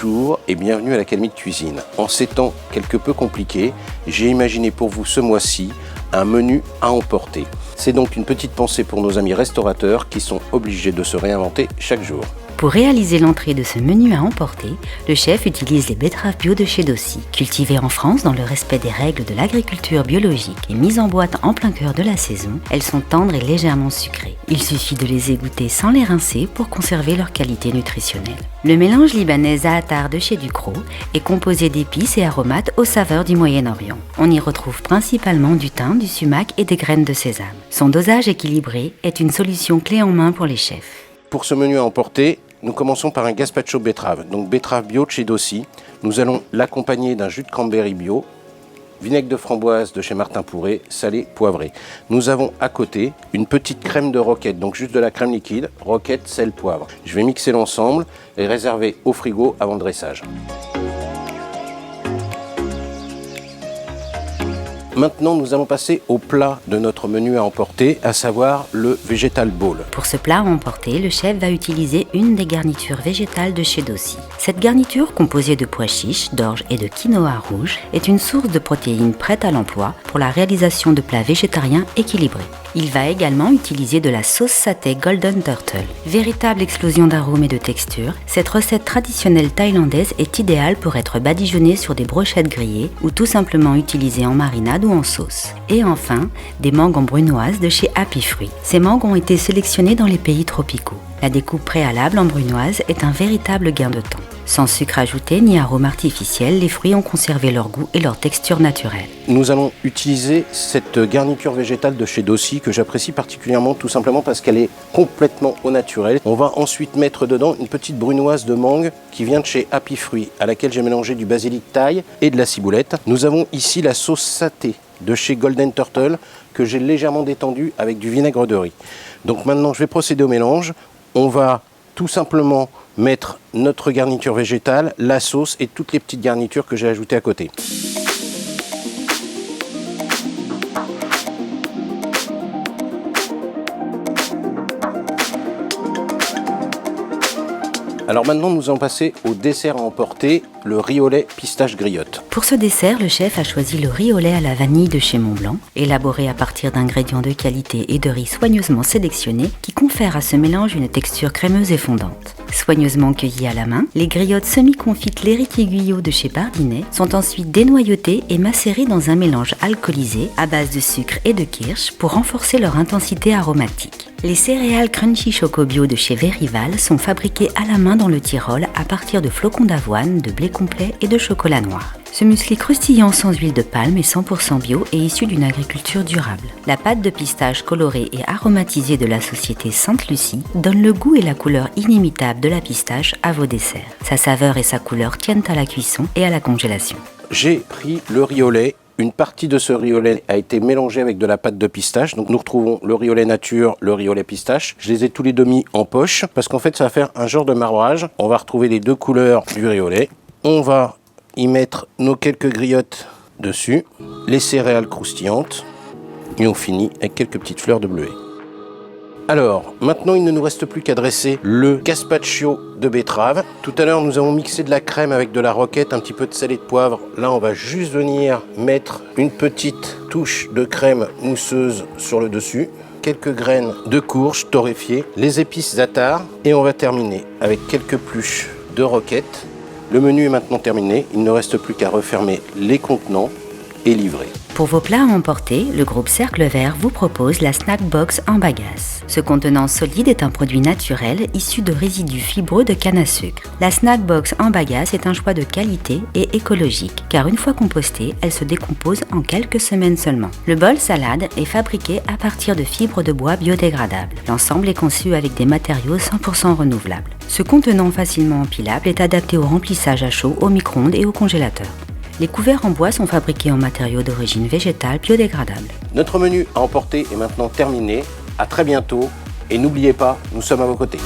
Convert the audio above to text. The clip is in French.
Bonjour et bienvenue à l'Académie de Cuisine. En ces temps quelque peu compliqués, j'ai imaginé pour vous ce mois-ci un menu à emporter. C'est donc une petite pensée pour nos amis restaurateurs qui sont obligés de se réinventer chaque jour. Pour réaliser l'entrée de ce menu à emporter, le chef utilise les betteraves bio de chez Dossi. Cultivées en France dans le respect des règles de l'agriculture biologique et mises en boîte en plein cœur de la saison, elles sont tendres et légèrement sucrées. Il suffit de les égoutter sans les rincer pour conserver leur qualité nutritionnelle. Le mélange libanais za'atar de chez Ducros est composé d'épices et aromates aux saveurs du Moyen-Orient. On y retrouve principalement du thym, du sumac et des graines de sésame. Son dosage équilibré est une solution clé en main pour les chefs. Pour ce menu à emporter, nous commençons par un gazpacho betterave, donc betterave bio de chez Dossi. Nous allons l'accompagner d'un jus de cranberry bio, vinaigre de framboise de chez Martin Pourret, salé, poivré. Nous avons à côté une petite crème de roquette, donc juste de la crème liquide, roquette, sel, poivre. Je vais mixer l'ensemble et réserver au frigo avant le dressage. Maintenant, nous allons passer au plat de notre menu à emporter, à savoir le Vegetal Bowl. Pour ce plat à emporter, le chef va utiliser une des garnitures végétales de chez Dossi. Cette garniture, composée de pois chiches, d'orge et de quinoa rouge, est une source de protéines prête à l'emploi pour la réalisation de plats végétariens équilibrés. Il va également utiliser de la sauce saté Golden Turtle. Véritable explosion d'arômes et de texture, cette recette traditionnelle thaïlandaise est idéale pour être badigeonnée sur des brochettes grillées ou tout simplement utilisée en marinade ou en sauce. Et enfin, des mangues en brunoise de chez Happy Fruit. Ces mangues ont été sélectionnées dans les pays tropicaux. La découpe préalable en brunoise est un véritable gain de temps. Sans sucre ajouté ni arôme artificiel, les fruits ont conservé leur goût et leur texture naturelle. Nous allons utiliser cette garniture végétale de chez Dossi que j'apprécie particulièrement tout simplement parce qu'elle est complètement au naturel. On va ensuite mettre dedans une petite brunoise de mangue qui vient de chez Happy Fruit à laquelle j'ai mélangé du basilic thaï et de la ciboulette. Nous avons ici la sauce saté de chez Golden Turtle que j'ai légèrement détendue avec du vinaigre de riz. Donc maintenant je vais procéder au mélange. On va tout simplement mettre notre garniture végétale, la sauce et toutes les petites garnitures que j'ai ajoutées à côté. Alors maintenant, nous allons passer au dessert à emporter, le riz au lait pistache griotte. Pour ce dessert, le chef a choisi le riz au lait à la vanille de chez Montblanc, élaboré à partir d'ingrédients de qualité et de riz soigneusement sélectionnés qui confèrent à ce mélange une texture crémeuse et fondante. Soigneusement cueillies à la main, les griottes semi-confites l'héritier Guyot de chez Bardinet sont ensuite dénoyautées et macérées dans un mélange alcoolisé à base de sucre et de kirsch pour renforcer leur intensité aromatique. Les céréales Crunchy Choco Bio de chez Verival sont fabriquées à la main dans le Tyrol à partir de flocons d'avoine, de blé complet et de chocolat noir. Ce muesli croustillant sans huile de palme est 100% bio et issu d'une agriculture durable. La pâte de pistache colorée et aromatisée de la société Sainte-Lucie donne le goût et la couleur inimitable de la pistache à vos desserts. Sa saveur et sa couleur tiennent à la cuisson et à la congélation. J'ai pris le riz au lait. Une partie de ce riz au lait a été mélangée avec de la pâte de pistache. Donc nous retrouvons le riz au lait nature, le riz au lait pistache. Je les ai tous les deux mis en poche parce qu'en fait ça va faire un genre de marbrage. On va retrouver les deux couleurs du riz au lait. On va y mettre nos quelques griottes dessus, les céréales croustillantes et on finit avec quelques petites fleurs de bleuet. Alors, maintenant il ne nous reste plus qu'à dresser le gazpacho de betterave. Tout à l'heure nous avons mixé de la crème avec de la roquette, un petit peu de sel et de poivre. Là on va juste venir mettre une petite touche de crème mousseuse sur le dessus, quelques graines de courge torréfiées, les épices za'atar et on va terminer avec quelques pluches de roquette. Le menu est maintenant terminé, il ne reste plus qu'à refermer les contenants et livrer. Pour vos plats à emporter, le groupe Cercle Vert vous propose la Snack Box en bagasse. Ce contenant solide est un produit naturel issu de résidus fibreux de canne à sucre. La Snack Box en bagasse est un choix de qualité et écologique, car une fois compostée, elle se décompose en quelques semaines seulement. Le bol salade est fabriqué à partir de fibres de bois biodégradables. L'ensemble est conçu avec des matériaux 100% renouvelables. Ce contenant facilement empilable est adapté au remplissage à chaud, au micro-ondes et au congélateur. Les couverts en bois sont fabriqués en matériaux d'origine végétale biodégradables. Notre menu à emporter est maintenant terminé. À très bientôt et n'oubliez pas, nous sommes à vos côtés.